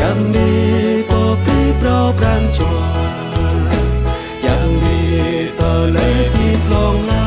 ยังมีปอปีเปล่าปรางจวยังมีต่อเลยที่คลองลา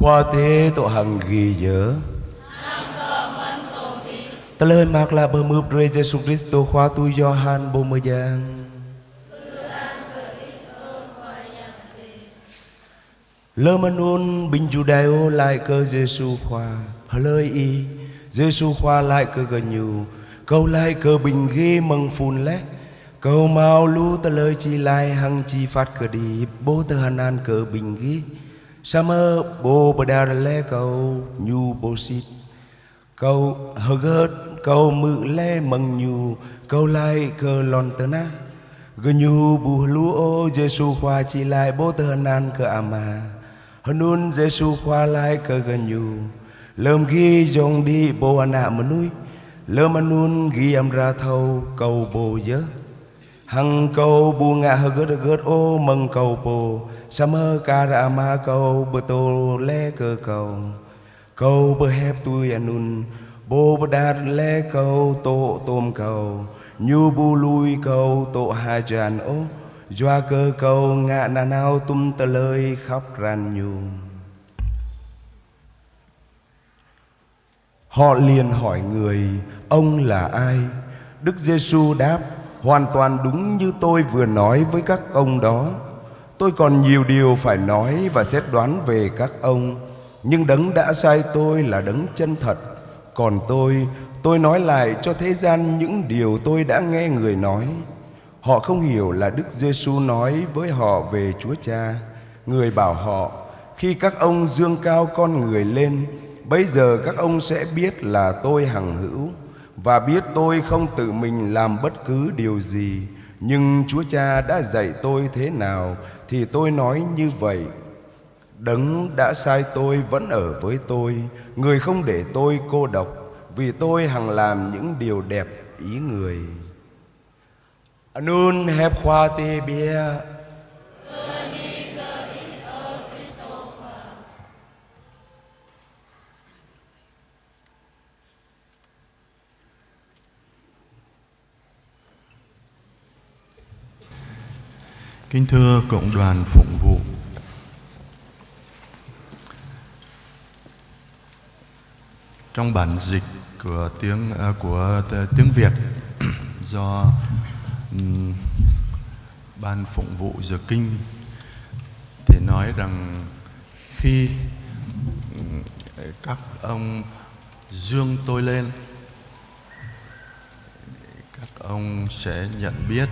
Khoa tế tổ hằng ghi nhớ ta lên mạc là bờ mướp rê Jesus Christo khoa tu Giohan bồ mơ giang lơ mà nôn bình Judaio lại cơ Giêsu khoa hờ lời y Giêsu khoa lại cơ gần nhù câu lại cơ bình ghê mừng phun lẽ câu mau lú ta lời chi lại hằng chi phát cơ đi bố tơ hàn an cơ bình ghê Sama bo badar le câu nhu bo sit câu hớt câu mự le mừng nhu câu lai cơ lon tơ na gơ nhu bu lu ô Giêsu khoa chi lại bố tơ nan cơ ama hanun Giêsu khoa lại cơ gơ nhu lơm ghi dòng đi bo ana mà nuôi lơm anun ghi am ra thâu câu bo dớ hằng câu bu ngạ hớt ô mừng câu bo Sama karama câu bơ tô lê cơ câu bơ hẹp tui anun bô bơ đạt lê câu tô tôm câu nhu bu lui câu tô hai tràn ô doa cơ câu ngạ nà nao tum tơ lời khóc ran nhu. Họ liền hỏi người ông là ai? Đức Giêsu đáp hoàn toàn đúng như tôi vừa nói với các ông đó. Tôi còn nhiều điều phải nói và xét đoán về các ông, nhưng đấng đã sai tôi là đấng chân thật. Còn tôi nói lại cho thế gian những điều tôi đã nghe người nói. Họ không hiểu là Đức Giêsu nói với họ về Chúa Cha. Người bảo họ, khi các ông dương cao con người lên, bây giờ các ông sẽ biết là tôi hằng hữu, và biết tôi không tự mình làm bất cứ điều gì, nhưng Chúa Cha đã dạy tôi thế nào thì tôi nói như vậy. Đấng đã sai tôi vẫn ở với tôi, người không để tôi cô độc, vì tôi hằng làm những điều đẹp ý người. Anun hẹp khoa tê bia. Kính thưa cộng đoàn phụng vụ, trong bản dịch của tiếng Việt do ban phụng vụ giờ kinh thì nói rằng khi các ông dương tôi lên, các ông sẽ nhận biết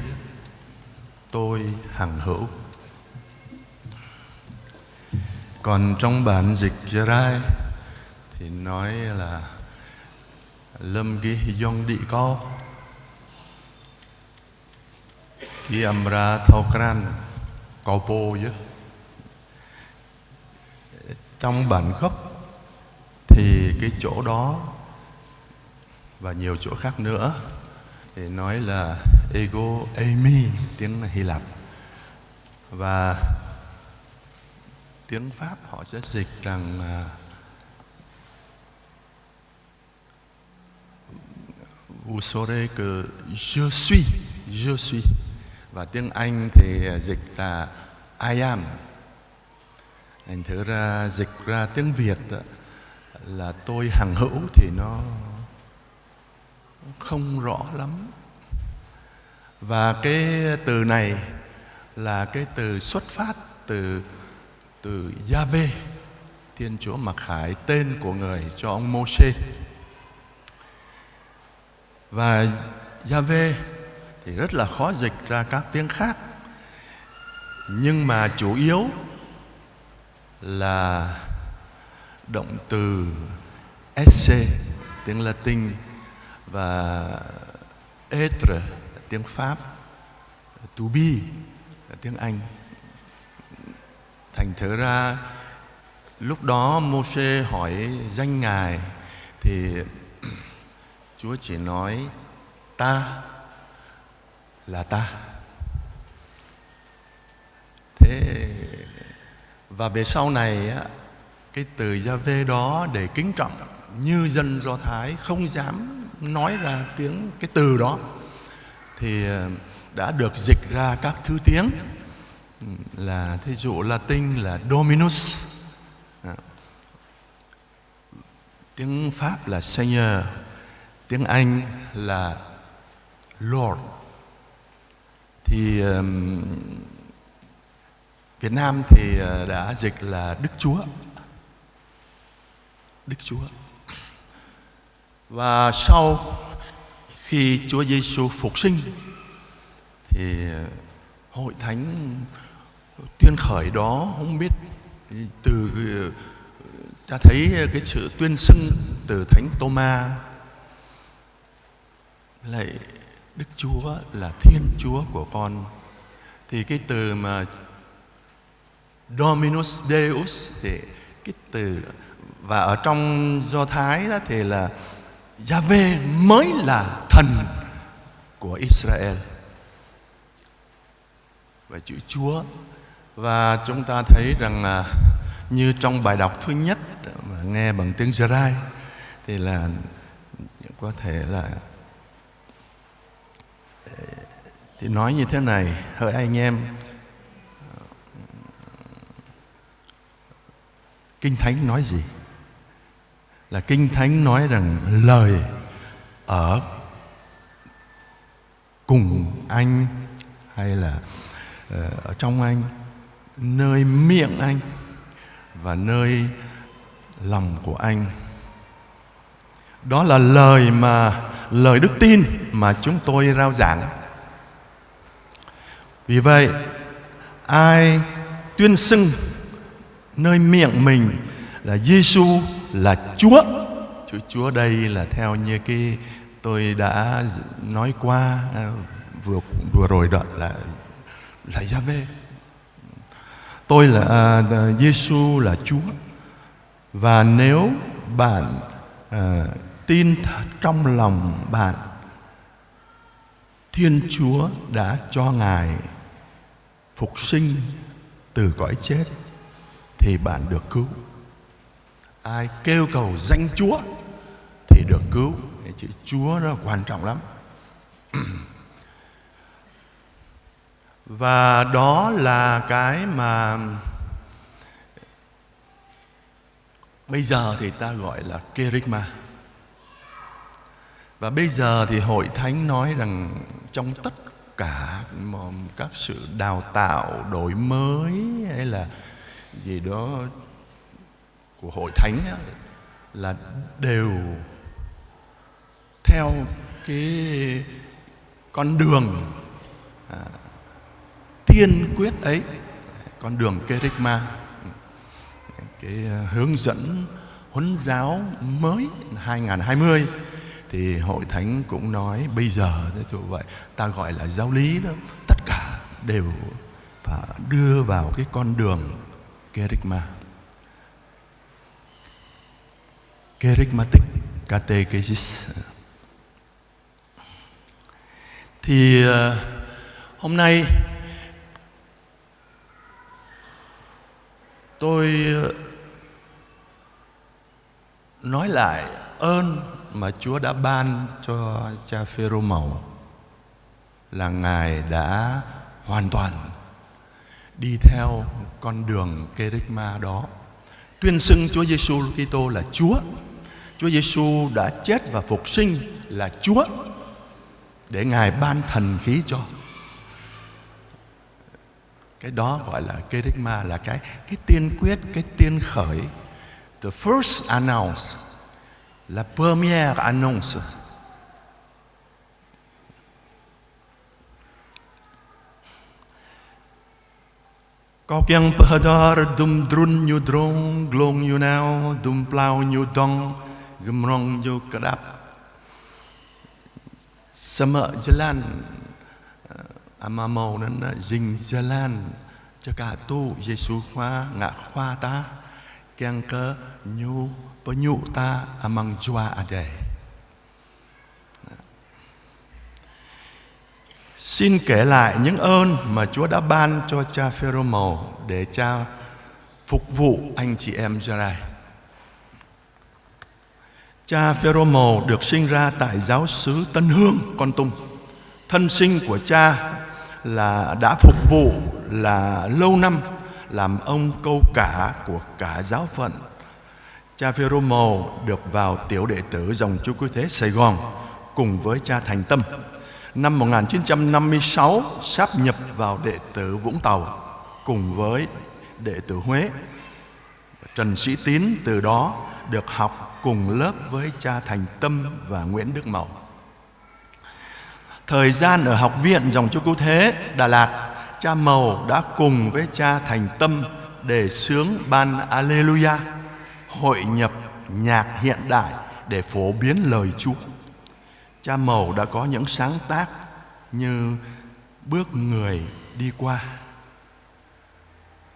tôi hằng hữu. Còn trong bản dịch Gerai thì nói là lâm ghi dông đi co ghi amra thao kran co po chứ. Trong bản gốc thì cái chỗ đó và nhiều chỗ khác nữa thì nói là ego eimi, tiếng Hy Lạp, và tiếng Pháp họ sẽ dịch rằng vous saurez que je suis, và tiếng Anh thì dịch là I am. Thành thử ra dịch ra tiếng Việt là tôi hằng hữu thì nó không rõ lắm. Và cái từ này là cái từ xuất phát từ Yahweh, Thiên Chúa mặc khải tên của người cho ông Mô-sê. Và Yahweh thì rất là khó dịch ra các tiếng khác, nhưng mà chủ yếu là động từ esse tiếng Latin và être tiếng Pháp, to be tiếng Anh. Thành thử ra lúc đó Mô-sê hỏi danh Ngài thì Chúa chỉ nói ta là ta. Thế và về sau này cái từ Yahweh đó để kính trọng, như dân Do Thái không dám nói ra cái từ đó, thì đã được dịch ra các thứ tiếng, là thí dụ Latin là Dominus, tiếng Pháp là Seigneur, tiếng Anh là Lord. Thì Việt Nam thì đã dịch là Đức Chúa. Đức Chúa. Và sau khi Chúa Giêsu phục sinh thì hội thánh tuyên khởi đó, không biết từ ta thấy cái sự tuyên xưng từ Thánh Tô-ma, lại Đức Chúa là Thiên Chúa của con. Thì cái từ mà Dominus Deus thì cái từ, và ở trong Do Thái đó thì là Yahweh mới là thần của Israel, và chữ Chúa. Và chúng ta thấy rằng là như trong bài đọc thứ nhất mà nghe bằng tiếng Giai thì là có thể là thì nói như thế này: hỡi anh em, Kinh Thánh nói gì? Là Kinh Thánh nói rằng lời ở cùng anh, hay là ở trong anh, nơi miệng anh và nơi lòng của anh. Đó là lời đức tin mà chúng tôi rao giảng. Vì vậy, ai tuyên xưng nơi miệng mình là Giêsu là Chúa, chữ Chúa đây là theo như cái tôi đã nói qua vừa rồi, đó là Yahweh. Tôi là Giêsu là Chúa. Và nếu bạn tin trong lòng bạn Thiên Chúa đã cho Ngài phục sinh từ cõi chết thì bạn được cứu. Ai kêu cầu danh Chúa thì được cứu. Cái chữ Chúa nó quan trọng lắm. Và đó là cái mà bây giờ thì ta gọi là kerygma. Và bây giờ thì Hội Thánh nói rằng trong tất cả các sự đào tạo, đổi mới hay là gì đó của Hội Thánh là đều theo cái con đường tiên quyết ấy, con đường kerygma, cái hướng dẫn huấn giáo mới 2020. Thì Hội Thánh cũng nói bây giờ như vậy, ta gọi là giáo lý đó, tất cả đều phải đưa vào cái con đường kerygma, kerygmatic catechesis. Thì hôm nay tôi nói lại ơn mà Chúa đã ban cho cha Phêrô Màu, là Ngài đã hoàn toàn đi theo con đường Kerygma đó, tuyên xưng Chúa Giêsu Kitô là Chúa. Chúa Giêsu đã chết và phục sinh là Chúa để Ngài ban thần khí cho. Cái đó gọi là Kerygma, là cái tiên quyết, cái tiên khởi. The first announce, la première annonce. Có kiang padar dum drun nhu drong glong nhu nao dum plau nhu dong gemrong nhu kadap. Sama jalan amamau nan jing jalan cho tu Giêsu khoa ngạ khoa ta kiang cơ nhu penyu ta amang jua ade. Xin kể lại những ơn mà Chúa đã ban cho cha Phêrô-màu để cha phục vụ anh chị em Giai-rai. Cha Phêrô-màu được sinh ra tại giáo xứ Tân Hương, Kon Tum. Thân sinh của cha là đã phục vụ là lâu năm, làm ông câu cả của cả giáo phận. Cha Phêrô-màu được vào tiểu đệ tử dòng Chúa Cứu Thế Sài Gòn cùng với cha Thành Tâm. Năm 1956 sáp nhập vào đệ tử Vũng Tàu cùng với đệ tử Huế. Trần Sĩ Tín từ đó được học cùng lớp với cha Thành Tâm và Nguyễn Đức Màu. Thời gian ở học viện dòng Chúa Cứu Thế Đà Lạt, cha Màu đã cùng với cha Thành Tâm đề xướng ban Alleluia, hội nhập nhạc hiện đại để phổ biến lời Chúa. Cha Màu đã có những sáng tác như Bước người đi qua.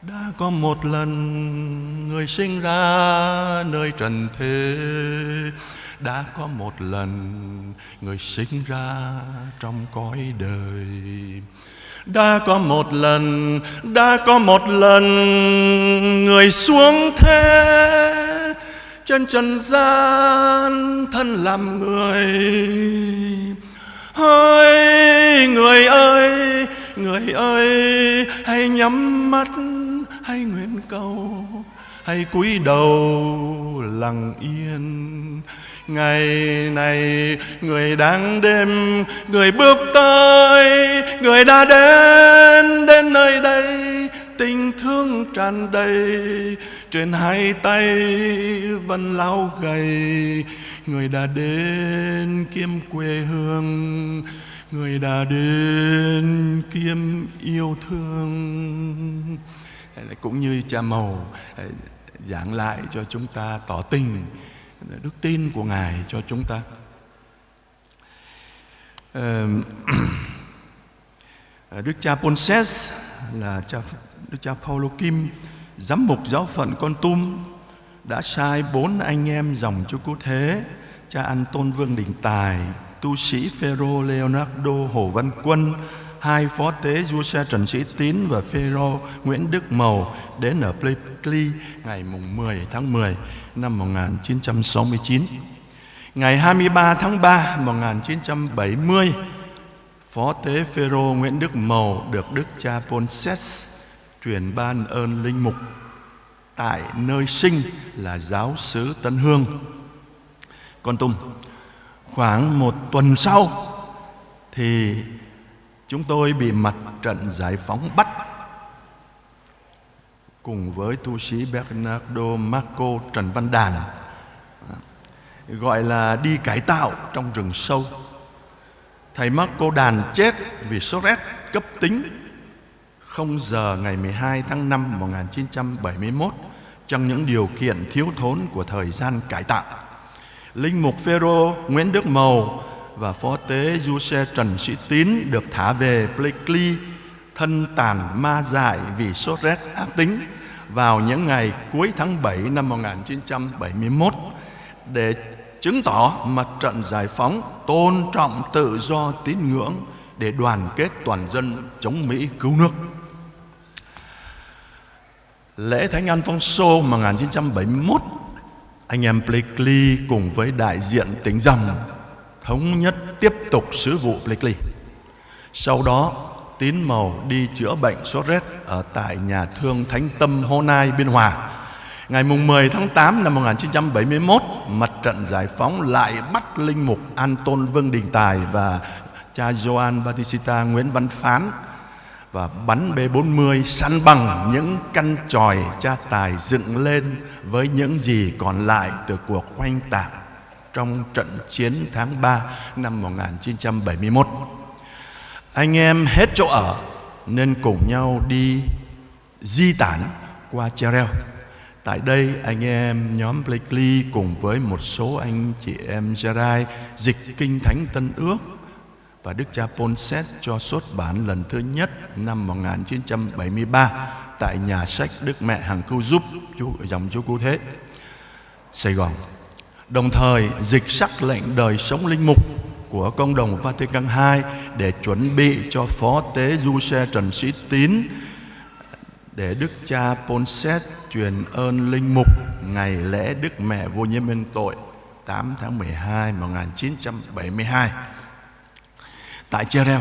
Đã có một lần người sinh ra nơi trần thế, đã có một lần người sinh ra trong cõi đời. Đã có một lần người xuống thế, trên trần gian thân làm người. Hỡi người ơi, hãy nhắm mắt, hãy nguyện cầu, hãy cúi đầu lặng yên. Ngày này người đang đêm, người bước tới, người đã đến nơi đây, tình thương tràn đầy, trên hai tay vẫn lao gầy. Người đã đến kiếm quê hương, người đã đến kiếm yêu thương. Cũng như cha Màu giảng lại cho chúng ta, tỏ tình đức tin của Ngài cho chúng ta. Đức cha Ponses là Đức cha Paulo Kim, giám mục giáo phận Kon Tum, đã sai 4 anh em dòng Chúa Cứu Thế, cha Anton Vương Đình Tài, tu sĩ Phêrô Leonardo Hồ Văn Quân, 2 phó tế Giuse Trần Sĩ Tín và Phêrô Nguyễn Đức Màu đến ở Blakely ngày 10 tháng 10 năm 1969. Ngày 23 tháng 3 1970, phó tế Phêrô Nguyễn Đức Màu được Đức cha Ponses truyền ban ơn linh mục tại nơi sinh là giáo xứ Tân Hương, Kon Tum. Khoảng 1 tuần sau thì chúng tôi bị mặt trận giải phóng bắt cùng với tu sĩ Bernardo Marco Trần Văn Đàn, gọi là đi cải tạo trong rừng sâu. Thầy Marco Đàn chết vì sốt rét cấp tính 0 giờ ngày 12 tháng 5 1971 trong những điều kiện thiếu thốn của thời gian cải tạo. Linh mục Phêrô Nguyễn Đức Màu và phó tế Giuse Trần Sĩ Tín được thả về Blakely thân tàn ma dại vì sốt rét ác tính vào những ngày cuối tháng 7 năm 1971 để chứng tỏ mặt trận giải phóng tôn trọng tự do tín ngưỡng để đoàn kết toàn dân chống Mỹ cứu nước. Lễ Thánh Alfonso 1971, anh em Blakely cùng với đại diện tỉnh dòng thống nhất tiếp tục sứ vụ Blakely. Sau đó, tín mầu đi chữa bệnh sốt rét ở tại nhà thương Thánh Tâm Hô Nai, Biên Hòa. Ngày 10 tháng 8 năm 1971, Mặt trận Giải phóng lại bắt linh mục Anton Vương Đình Tài và cha Gioan Battista Nguyễn Văn Phán và bắn B-40 săn bằng những căn chòi cha Tài dựng lên với những gì còn lại từ cuộc oanh tạc trong trận chiến tháng 3 năm 1971. Anh em hết chỗ ở nên cùng nhau đi di tản qua Cherel. Tại đây, anh em nhóm Blakely cùng với một số anh chị em Gerai dịch Kinh Thánh Tân Ước và Đức cha Ponset cho xuất bản lần thứ nhất năm 1973 tại nhà sách Đức Mẹ Hằng Cứu Giúp, dòng Chúa Cứu Thế, Sài Gòn. Đồng thời dịch sắc lệnh đời sống linh mục của Công đồng Vatican II để chuẩn bị cho Phó Tế Giuse Trần Sĩ Tín để Đức cha Ponset truyền ơn linh mục ngày lễ Đức Mẹ Vô Nhiễm Nguyên Tội 8 tháng 12 1972 tại Cherel.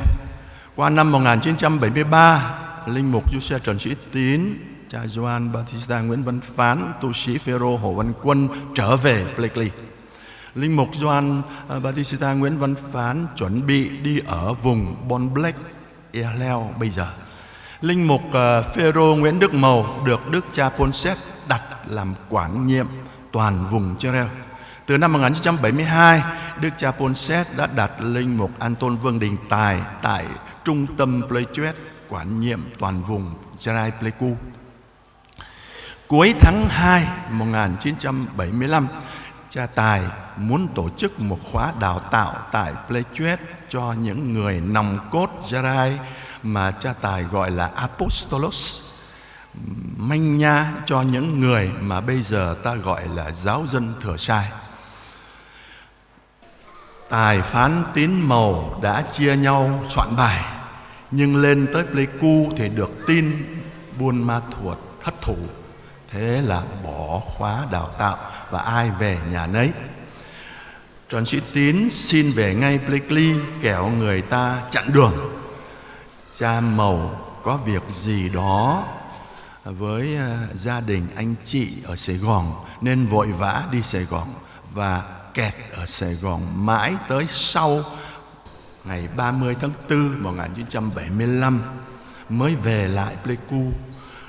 Qua năm 1973, linh mục Giuse Trần Sĩ Tín, cha Gioan Battista Nguyễn Văn Phán, tu sĩ Phêrô Hồ Văn Quân trở về Blakely. Linh mục Gioan Battista Nguyễn Văn Phán chuẩn bị đi ở vùng Bon Black, Ireland bây giờ. Linh mục Phêrô Nguyễn Đức Mầu được Đức cha Ponset đặt làm quản nhiệm toàn vùng Cherel. Từ năm 1972, Đức cha Ponset đã đặt linh mục Anton Vương Đình Tài tại trung tâm Pleichuet quản nhiệm toàn vùng Gerai Pleiku. Cuối tháng 2 1975, cha Tài muốn tổ chức một khóa đào tạo tại Pleichuet cho những người nòng cốt Gerai mà cha Tài gọi là Apostolos, manh nha cho những người mà bây giờ ta gọi là giáo dân thừa sai. Tài, Phán, Tín, Mầu đã chia nhau soạn bài, nhưng lên tới Pleiku thì được tin Buôn Ma Thuột thất thủ. Thế là bỏ khóa đào tạo và ai về nhà nấy. Trần Sĩ Tín xin về ngay Blakely kẻo người ta chặn đường. Cha Mầu có việc gì đó với gia đình anh chị ở Sài Gòn nên vội vã đi Sài Gòn và kẹt ở Sài Gòn mãi tới sau ngày 30 tháng 4 1975 mới về lại Pleiku.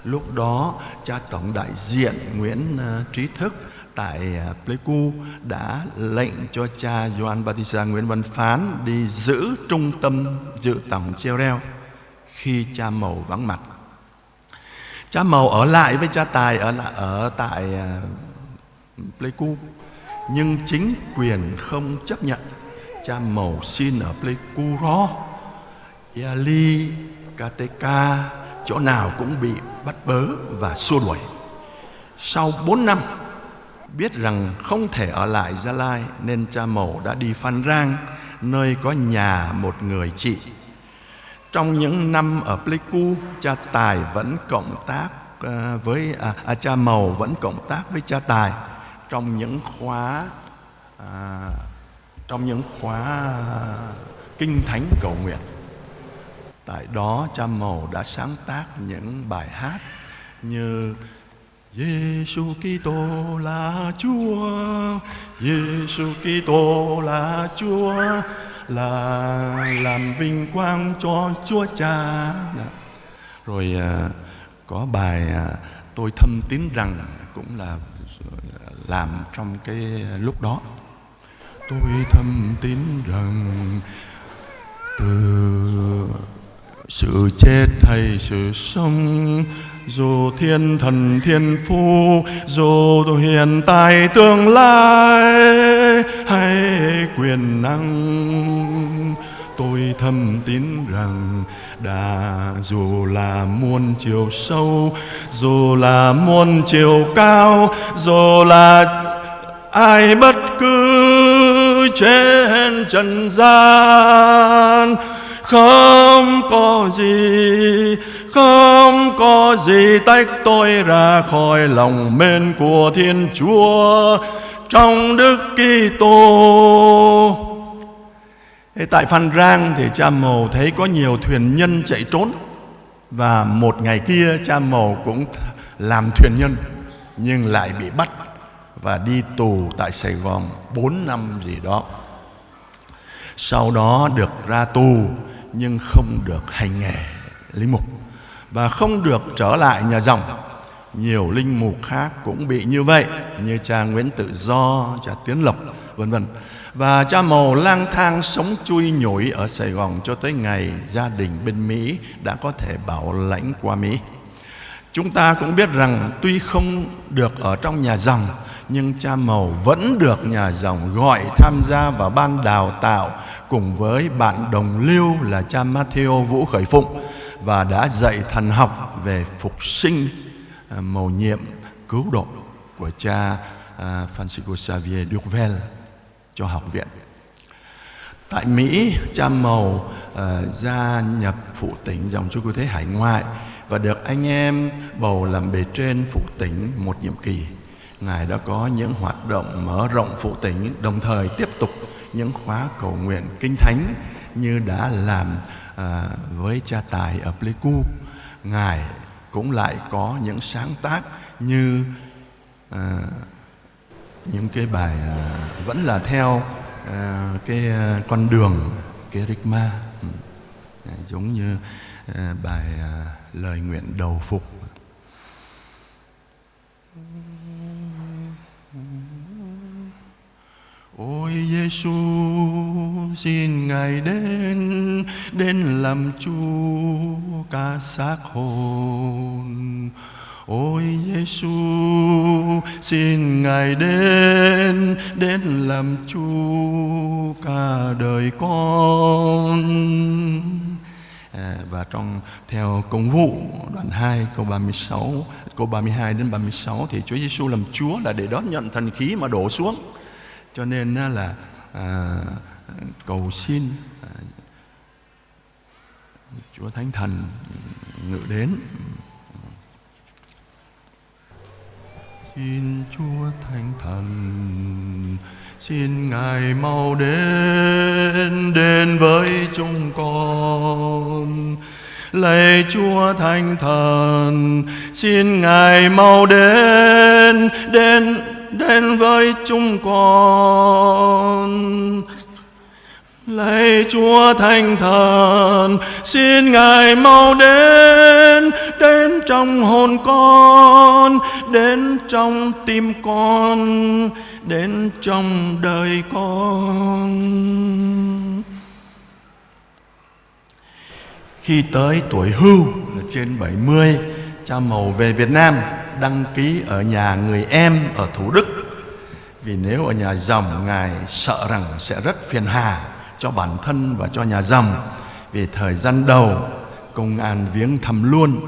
Lúc đó, cha tổng đại diện Nguyễn Trí Thức tại Pleiku đã lệnh cho cha Gioan Battista Nguyễn Văn Phán đi giữ trung tâm dự tòng Cherel khi cha Mầu vắng mặt. Cha Mầu ở lại với cha Tài ở tại Pleiku, nhưng chính quyền không chấp nhận. Cha Mầu xin ở Pleiku Ro, Iali, Kateka, chỗ nào cũng bị bắt bớ và xua đuổi. Sau 4 năm, biết rằng không thể ở lại Gia Lai nên cha Mầu đã đi Phan Rang, nơi có nhà một người chị. Trong những năm ở Pleiku, cha Tài vẫn cộng tác với cha Mầu vẫn cộng tác với cha Tài trong những khóa kinh thánh cầu nguyện. Tại đó cha Mầu đã sáng tác những bài hát như Giêsu Kitô là Chúa, Giêsu Kitô là Chúa, là làm vinh quang cho Chúa Cha. Rồi có bài Tôi thâm tín rằng cũng là làm trong cái lúc đó. Tôi thâm tín rằng từ sự chết hay sự sống, dù thiên thần thiên phu, dù hiện tại tương lai hay quyền năng, tôi thâm tín rằng dù là muôn chiều sâu, dù là muôn chiều cao, dù là ai bất cứ trên trần gian, không có gì tách tôi ra khỏi lòng mến của Thiên Chúa trong Đức Kitô. Thế tại Phan Rang thì cha Mầu thấy có nhiều thuyền nhân chạy trốn. Và một ngày kia cha Mầu cũng làm thuyền nhân, nhưng lại bị bắt và đi tù tại Sài Gòn 4 năm gì đó. Sau đó được ra tù nhưng không được hành nghề linh mục và không được trở lại nhà dòng. Nhiều linh mục khác cũng bị như vậy, như cha Nguyễn Tự Do, cha Tiến Lộc, vân vân. Và cha Mầu lang thang sống chui nhủi ở Sài Gòn cho tới ngày gia đình bên Mỹ đã có thể bảo lãnh qua Mỹ. Chúng ta cũng biết rằng tuy không được ở trong nhà dòng, nhưng cha Mầu vẫn được nhà dòng gọi tham gia vào ban đào tạo cùng với bạn đồng lưu là cha Matthew Vũ Khởi Phụng, và đã dạy thần học về phục sinh, mầu nhiệm cứu độ của cha Francisco Xavier Ducvel cho học viện. Tại Mỹ, cha Mầu gia nhập phụ tỉnh dòng Chúa Cứu Thế Hải Ngoại và được anh em bầu làm bề trên phụ tỉnh một nhiệm kỳ. Ngài đã có những hoạt động mở rộng phụ tỉnh, đồng thời tiếp tục những khóa cầu nguyện kinh thánh như đã làm với cha Tài ở Pleiku. Ngài cũng lại có những sáng tác như những cái bài vẫn là theo cái con đường Kerygma, giống như bài lời nguyện đầu phục. Ôi Giêsu, xin Ngài đến làm Chúa cả xác hồn. Ôi Giêsu, xin Ngài đến làm Chúa cả đời con. Và theo Công vụ đoạn 2 câu 36, câu 32 đến 36 thì Chúa Giêsu làm Chúa là để đón nhận thần khí mà đổ xuống. Cho nên là cầu xin Chúa Thánh Thần ngự đến. Xin Chúa Thánh Thần, xin Ngài mau đến với chúng con. Lạy Chúa Thánh Thần, xin Ngài mau đến với chúng con. Lạy Chúa Thánh Thần, xin Ngài mau đến trong hồn con, đến trong tim con, đến trong đời con. Khi tới tuổi hưu trên 70, cha Mầu về Việt Nam đăng ký ở nhà người em ở Thủ Đức. Vì nếu ở nhà dòng, Ngài sợ rằng sẽ rất phiền hà cho bản thân và cho nhà dòng. Vì thời gian đầu công an viếng thăm luôn.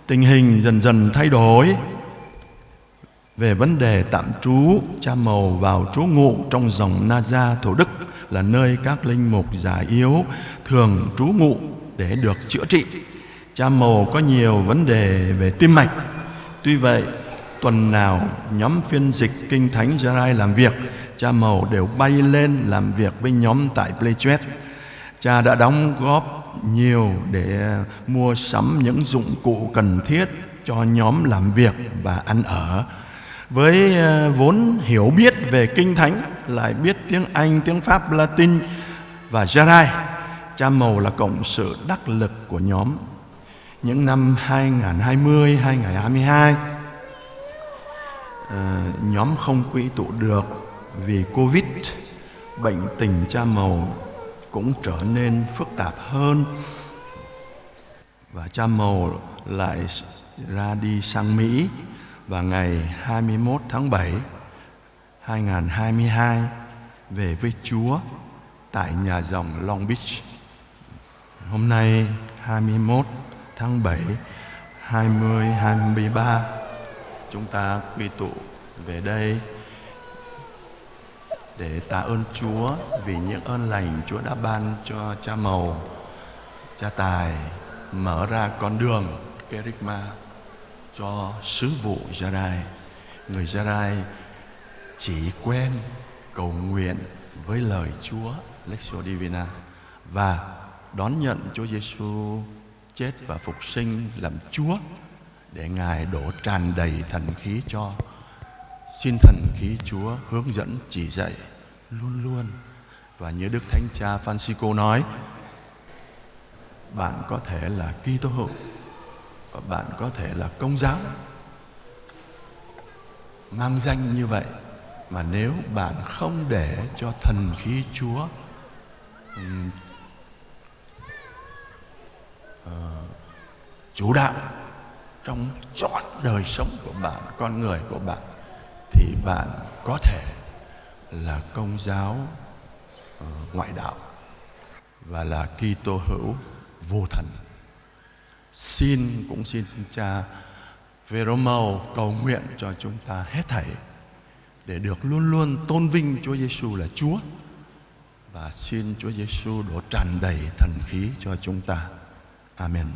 Tình hình dần dần thay đổi. Về vấn đề tạm trú, cha Mầu vào trú ngụ trong dòng Na Gia Thủ Đức, là nơi các linh mục già yếu thường trú ngụ để được chữa trị. Cha Mầu có nhiều vấn đề về tim mạch. Tuy vậy, tuần nào nhóm phiên dịch Kinh Thánh Gia Rai làm việc, cha Mầu đều bay lên làm việc với nhóm tại Pleichuet. Cha đã đóng góp nhiều để mua sắm những dụng cụ cần thiết cho nhóm làm việc và ăn ở. Với vốn hiểu biết về Kinh Thánh, lại biết tiếng Anh, tiếng Pháp, Latin và Gia Rai, cha Mầu là cộng sự đắc lực của nhóm. Những năm 2020, 2022, nhóm không quy tụ được vì Covid. Bệnh tình cha Mầu cũng trở nên phức tạp hơn, và cha Mầu lại ra đi sang Mỹ. Và ngày 21 tháng 7 2022 về với Chúa tại nhà dòng Long Beach. Hôm nay 21 tháng 7 2023, chúng ta quy tụ về đây để tạ ơn Chúa vì những ơn lành Chúa đã ban cho cha Mầu, cha Tài, mở ra con đường Kerygma cho sứ vụ Gia Rai. Người Gia Rai chỉ quen cầu nguyện với lời Chúa Lectio Divina và đón nhận Chúa Giêsu chết và phục sinh làm Chúa để Ngài đổ tràn đầy thần khí cho. Xin thần khí Chúa hướng dẫn chỉ dạy luôn luôn. Và như Đức Thánh Cha Francisco nói, bạn có thể là Kitô hữu, bạn có thể là Công giáo, mang danh như vậy, mà nếu bạn không để cho thần khí Chúa chủ đạo trong trọn đời sống của bạn, con người của bạn, thì bạn có thể là Công giáo ngoại đạo và là Kitô hữu vô thần. Xin Cha Veromao cầu nguyện cho chúng ta hết thảy để được luôn luôn tôn vinh Chúa Giêsu là Chúa, và xin Chúa Giêsu đổ tràn đầy thần khí cho chúng ta. Amen.